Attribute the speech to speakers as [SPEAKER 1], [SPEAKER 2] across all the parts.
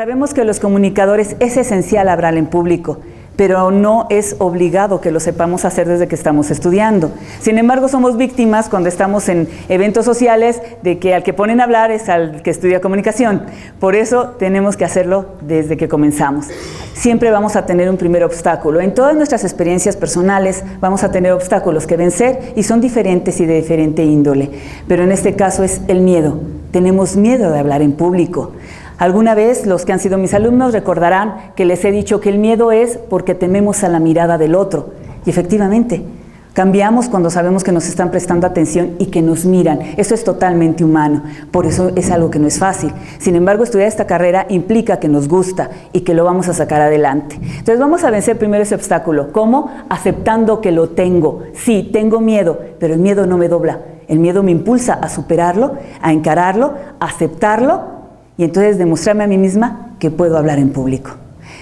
[SPEAKER 1] Sabemos que los comunicadores es esencial hablar en público, pero no es obligado que lo sepamos hacer desde que estamos estudiando. Sin embargo, somos víctimas cuando estamos en eventos sociales de que al que ponen a hablar es al que estudia comunicación. Por eso tenemos que hacerlo desde que comenzamos. Siempre vamos a tener un primer obstáculo. En todas nuestras experiencias personales vamos a tener obstáculos que vencer y son diferentes y de diferente índole. Pero en este caso es el miedo. Tenemos miedo de hablar en público. Alguna vez los que han sido mis alumnos recordarán que les he dicho que el miedo es porque tememos a la mirada del otro. Y efectivamente, cambiamos cuando sabemos que nos están prestando atención y que nos miran. Eso es totalmente humano, por eso es algo que no es fácil. Sin embargo, estudiar esta carrera implica que nos gusta y que lo vamos a sacar adelante. Entonces vamos a vencer primero ese obstáculo. ¿Cómo? Aceptando que lo tengo. Sí, tengo miedo, pero el miedo no me dobla. El miedo me impulsa a superarlo, a encararlo, a aceptarlo y entonces demostrarme a mí misma que puedo hablar en público.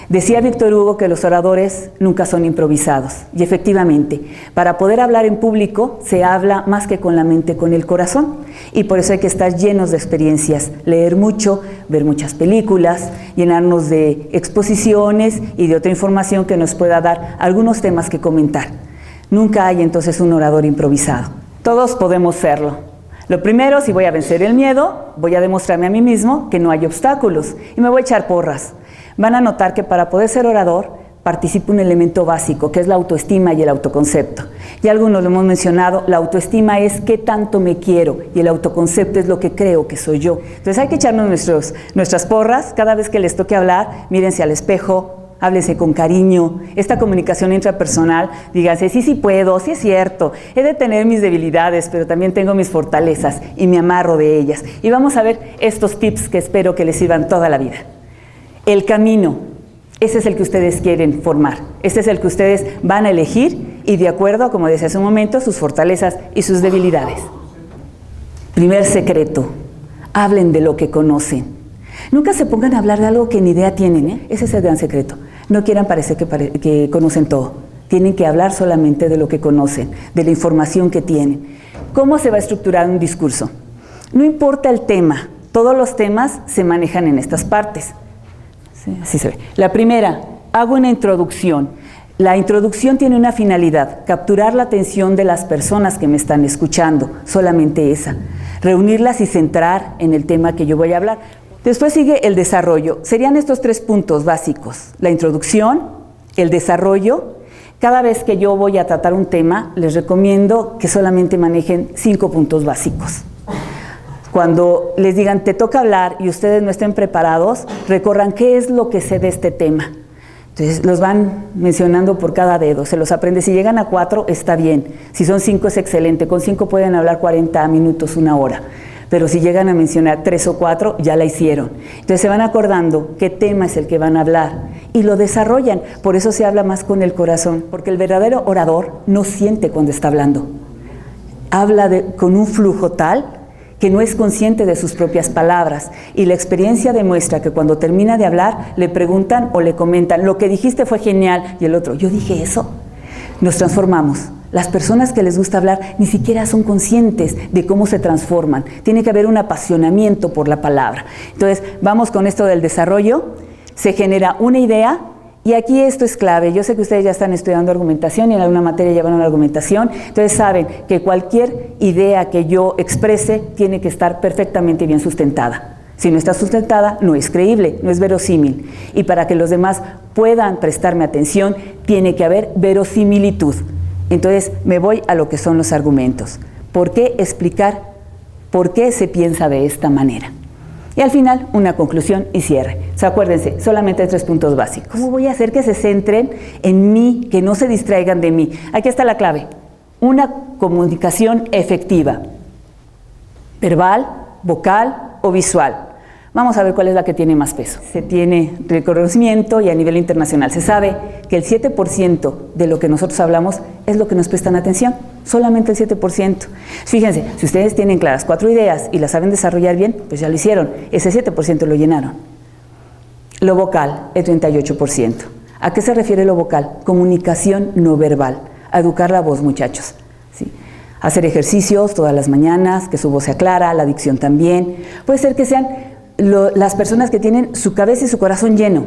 [SPEAKER 1] Decía Víctor Hugo que los oradores nunca son improvisados. Y efectivamente, para poder hablar en público se habla más que con la mente, con el corazón. Y por eso hay que estar llenos de experiencias, leer mucho, ver muchas películas, llenarnos de exposiciones y de otra información que nos pueda dar algunos temas que comentar. Nunca hay entonces un orador improvisado. Todos podemos serlo. Lo primero, si voy a vencer el miedo, voy a demostrarme a mí mismo que no hay obstáculos y me voy a echar porras. Van a notar que para poder ser orador participa un elemento básico, que es la autoestima y el autoconcepto. Ya algunos lo hemos mencionado, la autoestima es qué tanto me quiero y el autoconcepto es lo que creo que soy yo. Entonces hay que echarnos nuestras porras, cada vez que les toque hablar, mírense al espejo, háblense con cariño, esta comunicación intrapersonal, díganse, sí puedo, sí es cierto, he de tener mis debilidades, pero también tengo mis fortalezas y me amarro de ellas. Y vamos a ver estos tips que espero que les sirvan toda la vida. El camino, ese es el que ustedes quieren formar, ese es el que ustedes van a elegir y de acuerdo a, como decía hace un momento, sus fortalezas y sus debilidades. Primer secreto, hablen de lo que conocen. Nunca se pongan a hablar de algo que ni idea tienen, ¿eh? Ese es el gran secreto. No quieran parecer que conocen todo. Tienen que hablar solamente de lo que conocen, de la información que tienen. ¿Cómo se va a estructurar un discurso? No importa el tema, todos los temas se manejan en estas partes. ¿Sí? Así se ve. La primera, hago una introducción. La introducción tiene una finalidad, capturar la atención de las personas que me están escuchando, solamente esa. Reunirlas y centrar en el tema que yo voy a hablar. Después sigue el desarrollo. Serían estos 3 puntos básicos. La introducción, el desarrollo. Cada vez que yo voy a tratar un tema, les recomiendo que solamente manejen 5 puntos básicos. Cuando les digan, te toca hablar y ustedes no estén preparados, recorran qué es lo que sé de este tema. Entonces los van mencionando por cada dedo, se los aprende. Si llegan a 4, está bien. Si son 5, es excelente. Con 5 pueden hablar 40 minutos, 1 hora. Pero si llegan a mencionar 3 o 4, ya la hicieron. Entonces se van acordando qué tema es el que van a hablar y lo desarrollan. Por eso se habla más con el corazón, porque el verdadero orador no siente cuando está hablando. Habla con un flujo tal que no es consciente de sus propias palabras. Y la experiencia demuestra que cuando termina de hablar, le preguntan o le comentan, lo que dijiste fue genial, y el otro, ¿yo dije eso? Nos transformamos. Las personas que les gusta hablar ni siquiera son conscientes de cómo se transforman. Tiene que haber un apasionamiento por la palabra. Entonces, vamos con esto del desarrollo. Se genera una idea y aquí esto es clave. Yo sé que ustedes ya están estudiando argumentación y en alguna materia llevan la argumentación. Entonces, saben que cualquier idea que yo exprese tiene que estar perfectamente bien sustentada. Si no está sustentada, no es creíble, no es verosímil. Y para que los demás puedan prestarme atención, tiene que haber verosimilitud. Entonces me voy a lo que son los argumentos. ¿Por qué explicar por qué se piensa de esta manera? Y al final, una conclusión y cierre. O sea, acuérdense, solamente 3 puntos básicos. ¿Cómo voy a hacer que se centren en mí, que no se distraigan de mí? Aquí está la clave. Una comunicación efectiva. Verbal, vocal o visual. Vamos a ver cuál es la que tiene más peso. Se tiene reconocimiento y a nivel internacional se sabe que el 7% de lo que nosotros hablamos es lo que nos prestan atención, solamente el 7%. Fíjense, si ustedes tienen claras 4 ideas y las saben desarrollar bien, pues ya lo hicieron, ese 7% lo llenaron. Lo vocal, el 38%. ¿A qué se refiere lo vocal? Comunicación no verbal, a educar la voz, muchachos. ¿Sí? Hacer ejercicios todas las mañanas, que su voz sea clara, la dicción también. Puede ser que sean las personas que tienen su cabeza y su corazón lleno,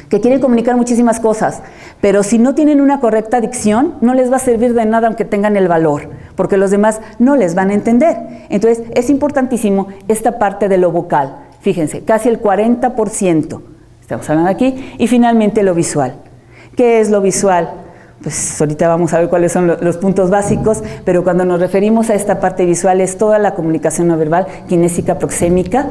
[SPEAKER 1] que quieren comunicar muchísimas cosas, pero si no tienen una correcta dicción, no les va a servir de nada aunque tengan el valor, porque los demás no les van a entender. Entonces, es importantísimo esta parte de lo vocal. Fíjense, casi el 40%, estamos hablando aquí, y finalmente lo visual. ¿Qué es lo visual? Pues ahorita vamos a ver cuáles son los puntos básicos, pero cuando nos referimos a esta parte visual es toda la comunicación no verbal, kinésica, proxémica,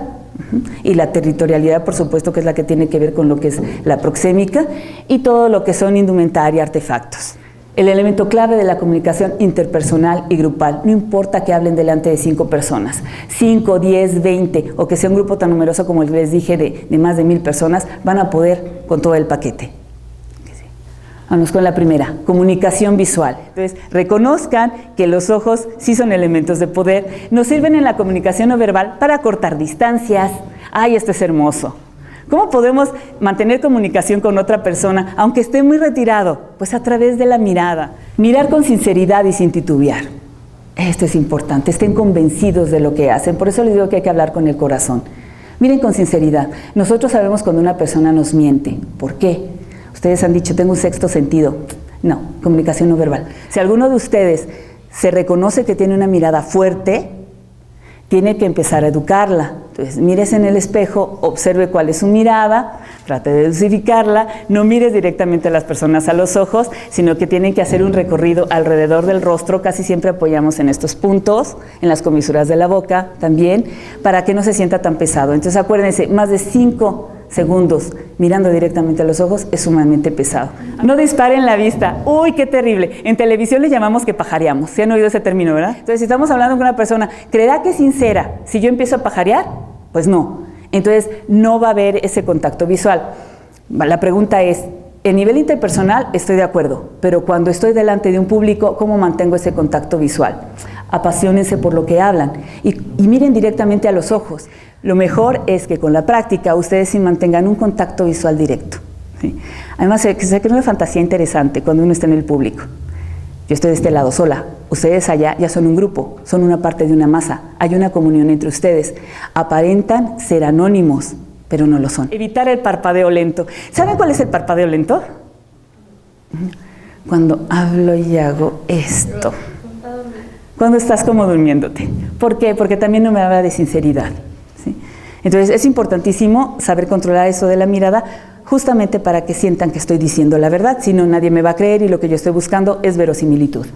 [SPEAKER 1] y la territorialidad, por supuesto, que es la que tiene que ver con lo que es la proxémica, y todo lo que son indumentaria, artefactos. El elemento clave de la comunicación interpersonal y grupal, no importa que hablen delante de 5 personas, 5, 10, 20, o que sea un grupo tan numeroso como les dije de más de 1000 personas, van a poder con todo el paquete. Vamos con la primera, comunicación visual. Entonces, reconozcan que los ojos sí son elementos de poder, nos sirven en la comunicación no verbal para cortar distancias. ¡Ay, esto es hermoso! ¿Cómo podemos mantener comunicación con otra persona, aunque esté muy retirado? Pues a través de la mirada. Mirar con sinceridad y sin titubear. Esto es importante, estén convencidos de lo que hacen. Por eso les digo que hay que hablar con el corazón. Miren con sinceridad. Nosotros sabemos cuando una persona nos miente. ¿Por qué? Ustedes han dicho, tengo un sexto sentido. No, comunicación no verbal. Si alguno de ustedes se reconoce que tiene una mirada fuerte, tiene que empezar a educarla. Entonces, mírese en el espejo, observe cuál es su mirada, trate de dosificarla, no mires directamente a las personas a los ojos, sino que tienen que hacer un recorrido alrededor del rostro, casi siempre apoyamos en estos puntos, en las comisuras de la boca también, para que no se sienta tan pesado. Entonces, acuérdense, más de 5 segundos mirando directamente a los ojos es sumamente pesado. No disparen la vista. ¡Uy, qué terrible! En televisión le llamamos que pajareamos. ¿Sí han oído ese término, verdad? Entonces, si estamos hablando con una persona, ¿creerá que es sincera si yo empiezo a pajarear? Pues no. Entonces, no va a haber ese contacto visual. La pregunta es, en nivel interpersonal estoy de acuerdo, pero cuando estoy delante de un público, ¿cómo mantengo ese contacto visual? Apasionense por lo que hablan y miren directamente a los ojos. Lo mejor es que con la práctica ustedes sí mantengan un contacto visual directo, ¿sí? Además, se crea una fantasía interesante cuando uno está en el público. Yo estoy de este lado sola, ustedes allá ya son un grupo, son una parte de una masa, hay una comunión entre ustedes. Aparentan ser anónimos, pero no lo son. Evitar el parpadeo lento. ¿Saben cuál es el parpadeo lento? Cuando hablo y hago esto. Cuando estás como durmiéndote. ¿Por qué? Porque también no me habla de sinceridad. ¿Sí? Entonces es importantísimo saber controlar eso de la mirada, justamente para que sientan que estoy diciendo la verdad, si no nadie me va a creer y lo que yo estoy buscando es verosimilitud.